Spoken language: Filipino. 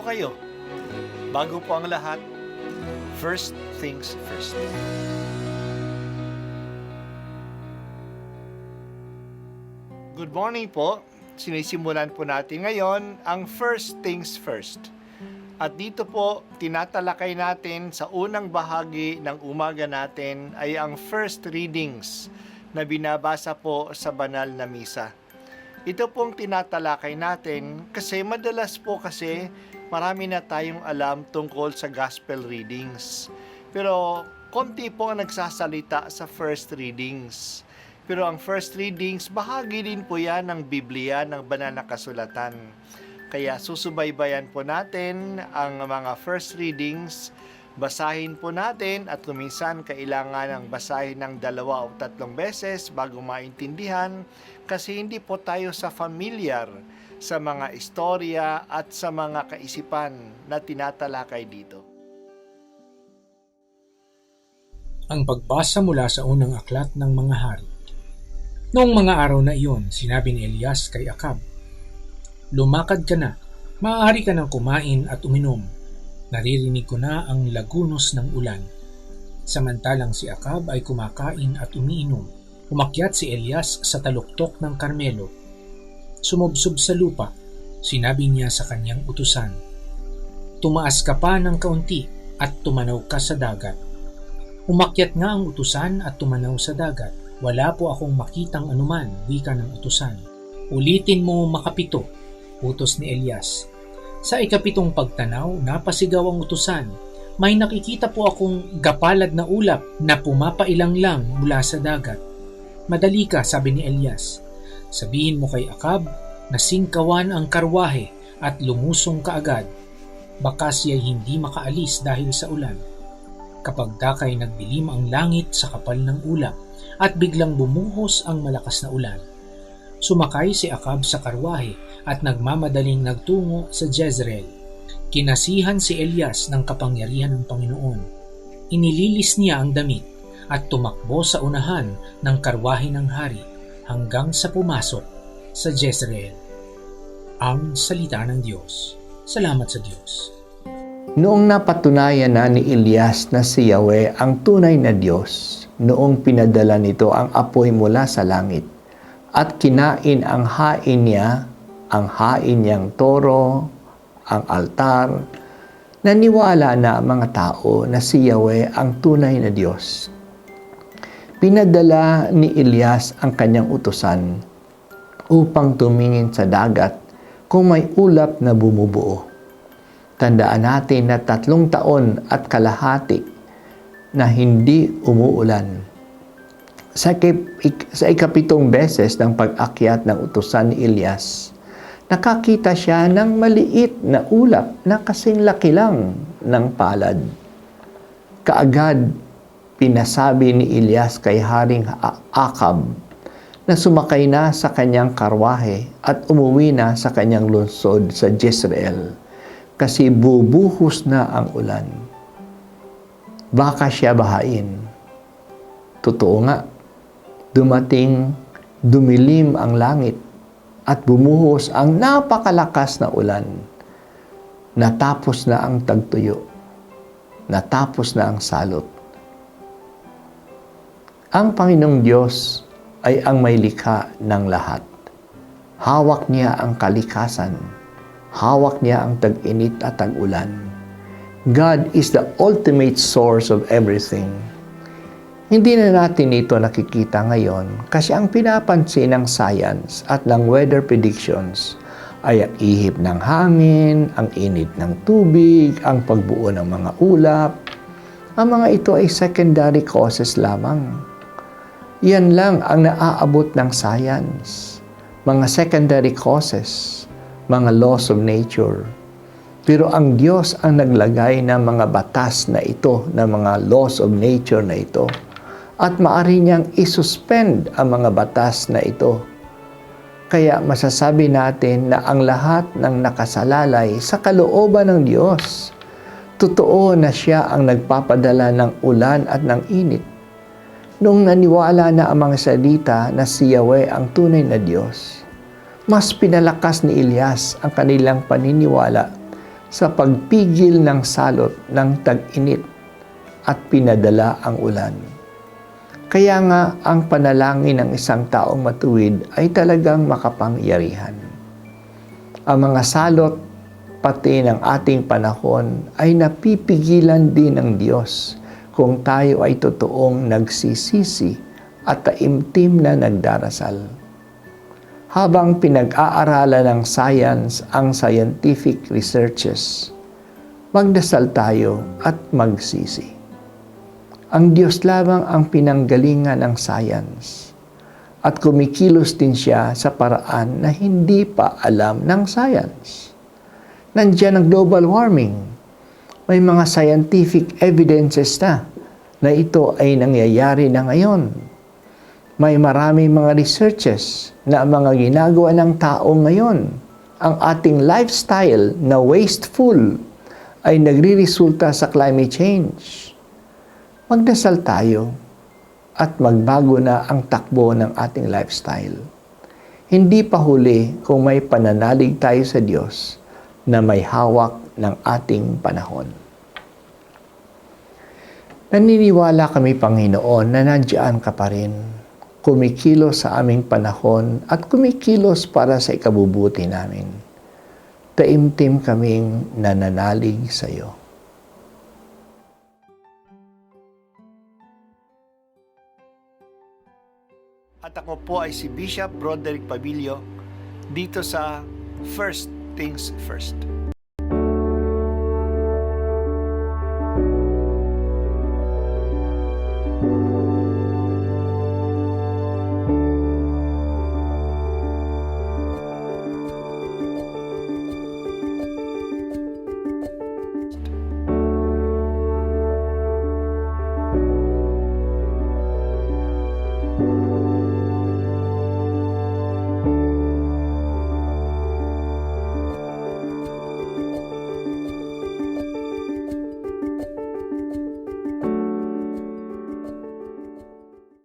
kayo? Bago po ang lahat, first things first. Good morning po. Sinisimulan po natin ngayon ang first things first. At dito po, tinatalakay natin sa unang bahagi ng umaga natin ay ang first readings na binabasa po sa banal na misa. Ito pong tinatalakay natin kasi madalas po kasi marami na tayong alam tungkol sa gospel readings. Pero konti po ang nagsasalita sa first readings. Pero ang first readings, bahagi din po yan ng Biblia, ng banal na kasulatan. Kaya susubaybayan po natin ang mga first readings, basahin po natin at kuminsan kailangan ng basahin ng 2 o 3 beses bago maintindihan kasi hindi po tayo familiar sa mga istorya at sa mga kaisipan na tinatalakay dito. Ang pagbasa mula sa unang aklat ng mga hari. Noong mga araw na iyon, sinabi ni Elias kay Acab, "Lumakad ka na, maaari ka nang kumain at uminom. Naririnig ko na ang lagunos ng ulan." Samantalang si Acab ay kumakain at umiinom, umakyat si Elias sa taluktok ng Karmelo. Sumubsob sa lupa, sinabi niya sa kanyang utusan, "Tumaas ka pa ng kaunti at tumanaw ka sa dagat." Umakyat nga ang utusan at tumanaw sa dagat. "Wala po akong makitang anuman," wika ng utusan. "Ulitin mo makapito," utos ni Elias. Sa ikapitong pagtanaw, napasigaw ang utusan, "May nakikita po akong gapalad na ulap na pumapailang lang mula sa dagat." "Madali ka," sabi ni Elias. "Sabihin mo kay Acab na singkawan ang karwahe at lumusong kaagad. Baka siya'y hindi makaalis dahil sa ulan." Kapag dakay nagdilim ang langit sa kapal ng ulap at biglang bumuhos ang malakas na ulan, sumakay si Acab sa karwahe at nagmamadaling nagtungo sa Jezreel. Kinasihan si Elias ng kapangyarihan ng Panginoon. Inililis niya ang damit at tumakbo sa unahan ng karwahe ng hari hanggang sa pumasok sa Jezreel. Ang salita ng Diyos. Salamat sa Diyos. Noong napatunayan na ni Elias na si Yahweh ang tunay na Diyos, noong pinadala nito ang apoy mula sa langit, at kinain ang hain niya, ang hain niyang toro, ang altar, naniwala na ang mga tao na si Yahweh ang tunay na Diyos. Pinadala ni Elias ang kanyang utusan upang tumingin sa dagat kung may ulap na bumubuo. Tandaan natin na 3 taon at kalahati na hindi umuulan. Sa ikapitong beses ng pag-akyat ng utusan ni Elias, nakakita siya ng maliit na ulap na kasing laki lang ng palad. Kaagad, pinasabi ni Elias kay Haring Acab na sumakay na sa kanyang karwahe at umuwi na sa kanyang lungsod sa Jezreel kasi bubuhos na ang ulan. Baka siya bahain. Totoo nga, dumilim ang langit at bumuhos ang napakalakas na ulan. Natapos na ang tagtuyo. Natapos na ang salot. Ang Panginoong Diyos ay ang may likha ng lahat. Hawak niya ang kalikasan. Hawak niya ang tag-init at tag-ulan. God is the ultimate source of everything. Hindi na natin ito nakikita ngayon kasi ang pinapansin ng science at ng weather predictions ay ang ihip ng hangin, ang init ng tubig, ang pagbuo ng mga ulap. Ang mga ito ay secondary causes lamang. Yan lang ang naaabot ng science. Mga secondary causes, mga laws of nature. Pero ang Diyos ang naglagay ng mga batas na ito, ng mga laws of nature na ito. At maaari niyang isuspend ang mga batas na ito. Kaya masasabi natin na ang lahat ng nakasalalay sa kalooban ng Diyos. Totoo na siya ang nagpapadala ng ulan at ng init. Noong naniwala na ang mga salita na si Yahweh ang tunay na Diyos, mas pinalakas ni Elias ang kanilang paniniwala sa pagpigil ng salot ng tag-init at pinadala ang ulan. Kaya nga ang panalangin ng isang taong matuwid ay talagang makapangyarihan. Ang mga salot pati ng ating panahon ay napipigilan din ng Diyos kung tayo ay totoong nagsisisi at taimtim na nagdarasal. Habang pinag-aaralan ng science ang scientific researches, magdasal tayo at magsisi. Ang Diyos lamang ang pinanggalingan ng science at kumikilos din siya sa paraan na hindi pa alam ng science. Nandiyan ang global warming. May mga scientific evidences na ito ay nangyayari na ngayon. May maraming mga researches na mga ginagawa ng tao ngayon. Ang ating lifestyle na wasteful ay nagriresulta sa climate change. Magdasal tayo at magbago na ang takbo ng ating lifestyle. Hindi pa huli kung may pananalig tayo sa Diyos na may hawak ng ating panahon. Naniniwala kami, Panginoon, na nandiyan ka pa rin, kumikilos sa aming panahon at kumikilos para sa ikabubuti namin. Taimtim kaming nananalig sa iyo. At ako po ay si Bishop Broderick Pabilio dito sa First Things First.